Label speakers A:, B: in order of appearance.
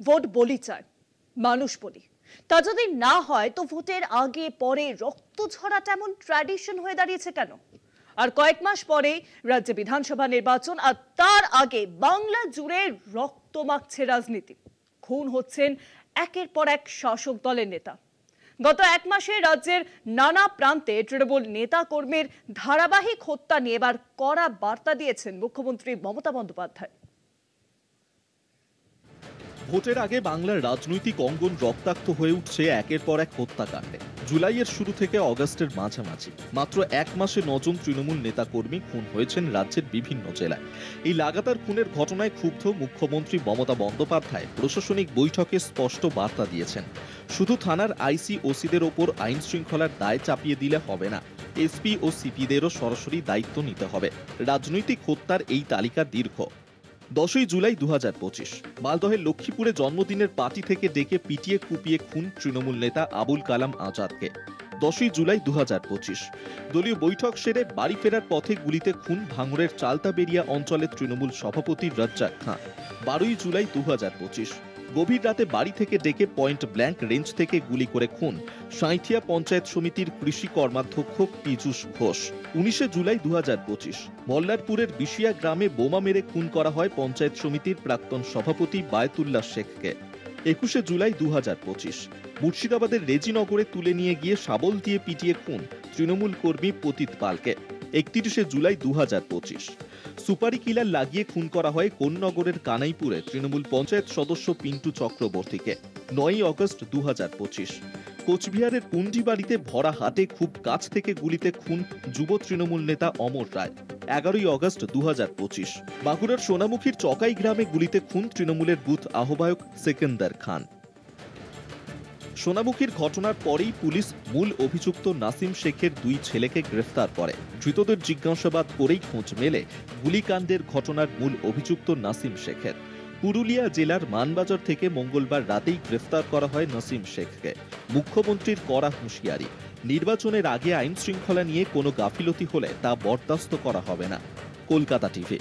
A: Vote বলি চায়, মানুষ বলি। তা যদি না হয় তো ভোটের আগে পরে রক্ত ঝরা তেমন ট্র্যাডিশন হয়ে দাঁড়িয়েছে কেন? আর কয়েক মাস পরেই রাজ্যে বিধানসভা নির্বাচন, আর তার আগে বাংলা জুড়ে রক্ত মাখছে রাজনীতি। খুন হচ্ছেন একের পর এক শাসক দলের নেতা। গত এক মাসে রাজ্যের নানা প্রান্তে তৃণমূল নেতা কর্মীর ধারাবাহিক হত্যা নিয়ে এবার কড়া বার্তা দিয়েছেন মুখ্যমন্ত্রী মমতা বন্দ্যোপাধ্যায়।
B: ভোটের আগে বাংলার রাজনৈতিক অঙ্গন রক্তাক্ত হয়ে উঠছে একের পর এক হত্যাকাণ্ডে। জুলাইয়ের শুরু থেকে অগস্টের মাঝামাঝি মাত্র এক মাসে 9 জন তৃণমূল নেতাকর্মী খুন হয়েছেন রাজ্যের বিভিন্ন জেলায়। এই লাগাতার খুনের ঘটনায় ক্ষুব্ধ মুখ্যমন্ত্রী মমতা বন্দ্যোপাধ্যায় প্রশাসনিক বৈঠকে স্পষ্ট বার্তা দিয়েছেন, শুধু থানার আইসি ওসিদের ওপর আইন শৃঙ্খলার দায় চাপিয়ে দিলে হবে না, এসপি ও সিপিদেরও সরাসরি দায়িত্ব নিতে হবে। রাজনৈতিক হত্যার এই তালিকা দীর্ঘ। 10ই জুলাই 2025 মালদহের লক্ষ্মীপুরে জন্মদিনের পার্টি থেকে ডেকে পিটিয়ে কুপিয়ে খুন তৃণমূল নেতা আবুল কালাম আজাদকে। 10ই জুলাই 2025 দলীয় বৈঠক সেরে বাড়ি ফেরার পথে গুলিতে খুন ভাঙড়ের চালতাবেরিয়া অঞ্চলের তৃণমূল সভাপতি রাজ্জাক খান। 12ই জুলাই 2025 গভীর রাতে বাড়ি থেকে ডেকে পয়েন্ট ব্ল্যাঙ্ক রেঞ্জ থেকে গুলি করে খুন সাঁইথিয়া পঞ্চায়েত সমিতির কৃষি কর্মাধ্যক্ষ পীযূষ ঘোষ। 19শে জুলাই 2025 মল্লারপুরের বিশিয়া গ্রামে বোমা মেরে খুন করা হয় পঞ্চায়েত সমিতির প্রাক্তন সভাপতি বায়তুল্লাহ শেখকে। 21শে জুলাই 2025 মুর্শিদাবাদের রেজিনগরে তুলে নিয়ে গিয়ে শাবল দিয়ে পিটিয়ে খুন তৃণমূল কর্মী পতিত পালকে। 31শে জুলাই 2025 সুপারি কিলার লাগিয়ে খুন করা হয় কোন্নগরের কানাইপুরে তৃণমূল পঞ্চায়েত সদস্য পিন্টু চক্রবর্তীকে। 9ই অগস্ট 2025 কোচবিহারের পুন্ডিবাড়িতে ভরা হাটে খুব কাছ থেকে গুলিতে খুন যুব তৃণমূল নেতা অমর রায়। 11ই অগস্ট 2025 বাঁকুড়ার সোনামুখীর চকাই গ্রামে গুলিতে খুন তৃণমূলের বুথ আহ্বায়ক সেকেন্দার খান। সোনামুখীর ঘটনার পরেই পুলিশ মূল অভিযুক্ত নাসিম শেখের 2 ছেলেকে গ্রেফতার করে। ধৃতদের জিজ্ঞাসাবাদ করেই খোঁজ মেলে গুলিকাণ্ডের ঘটনার মূল অভিযুক্ত নাসিম শেখের। পুরুলিয়া জেলার মানবাজার থেকে মঙ্গলবার রাতেই গ্রেফতার করা হয় নাসিম শেখকে। মুখ্যমন্ত্রীর কড়া হুঁশিয়ারি, নির্বাচনের আগে আইন শৃঙ্খলা নিয়ে কোনো গাফিলতি হলে তা বরদাস্ত করা হবে না। কলকাতা টিভি।